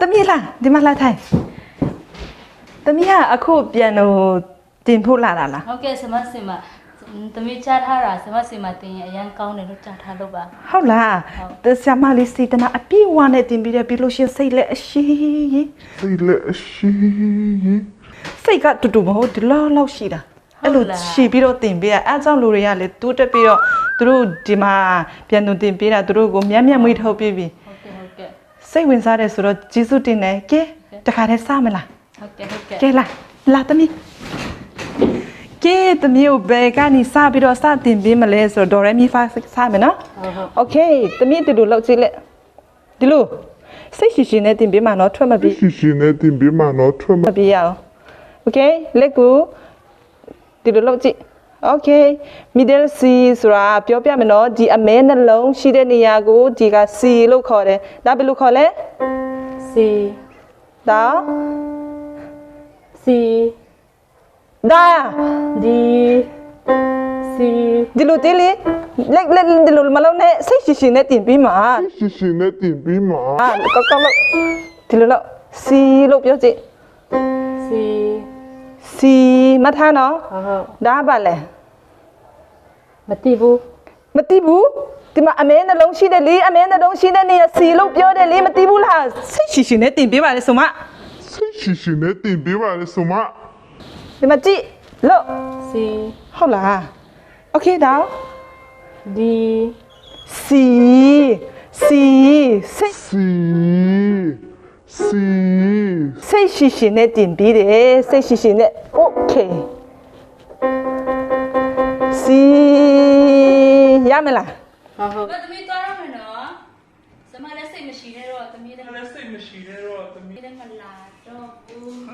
သမီးလားဒီမှာလာထိုင်သမီးကအခုပြန်လို့တင်ဖို့လာတာလား ဟုတ်ကဲ့ဆမစင်မသမီးကြားထားတာဆမစင်မတင်ရင်အရန်ကောင်းတယ်လို့ကြားထားလို့ပါ ဟုတ်လားတဆရာမလေးစီတနာအပြည့်ဝနဲ့တင်ပြီးတယ်ပြီးလို့ရှရင်စိတ်လက်အရှိစိတ်ကတူတူမဟုတ်ဒီလောက်ရှိတာအဲ့လိုရှိပြီးတော့တင်ပေးတာအဲအကြောင်းလူတွေကလေတူးတက်ပြီးတော့သူတို့ဒီမှာပြန်သူတင်ပေးတာသူတို့ကိုမြတ်မွေးထုတ်ပြီးပြီဟုတ်ကဲ့စိတ်ဝင်စားတယ်ဆိုတော့ဂျေစုတင်တယ်ကဲတခါတည်းစမလား ဟုတ်ကဲ့ကဲလာသမီးကဲသမီးကိုဘယ်ကနေစပြီးတော့စတင်ပေးမလဲဆိုတော့ဒေါ်ရမီဖာစမယ်နော်โอเคသမီးဒီလိုလောက်ကြည့်လက်ဒီလိုစိတ်ရှိနဲ့တင်ပေးမှာနော်ထွက်မပြီးမပြီးရအောင်โอเคလက်ကိုဒီလိုလောက်ကြည့်โอเค middle C ဆိုတာပြောပြမယ်နော်ဒီအမဲနှလုံးရှိတဲ့နေရာကိုဒီက C လို့ခေါ်တယ်ဒါဘယ်လိုခေါ်လဲ C ဒါ C ဒါ D C ဒီလိုတင်းလေလက်ဒီလိုမလုံးနဲ့စိတ်ရှိနဲ့တင်ပြီးမှာကောက်လို့ဒီလိုလောက် C လို့ပြောကြည့် C C မထားနော် ဟုတ် ဒါပါလဲ မတိဘူး မတိဘူးဒီမှာအမဲနှလုံးရှိတယ်လေအမဲနှလုံးရှိတဲ့နေရာ C လို့ပြောတယ်လေမတိဘူးလားစိတ်ရှိနဲ့တင်ပေးပါလေဆိုမဒီမှာကြည့်လို့ C ဟုတ်လားโอเคဒါ D C စိတ်ရှိနဲ့တင်ပြီးတယ်စိတ်ရှိနဲ့ okay C ရမလား ဟုတ်သမီးသွားရမယ်နော်ဆမလည်းစိတ်မရှိနဲ့တော့သမီးလည်းမလာတော့ဘူး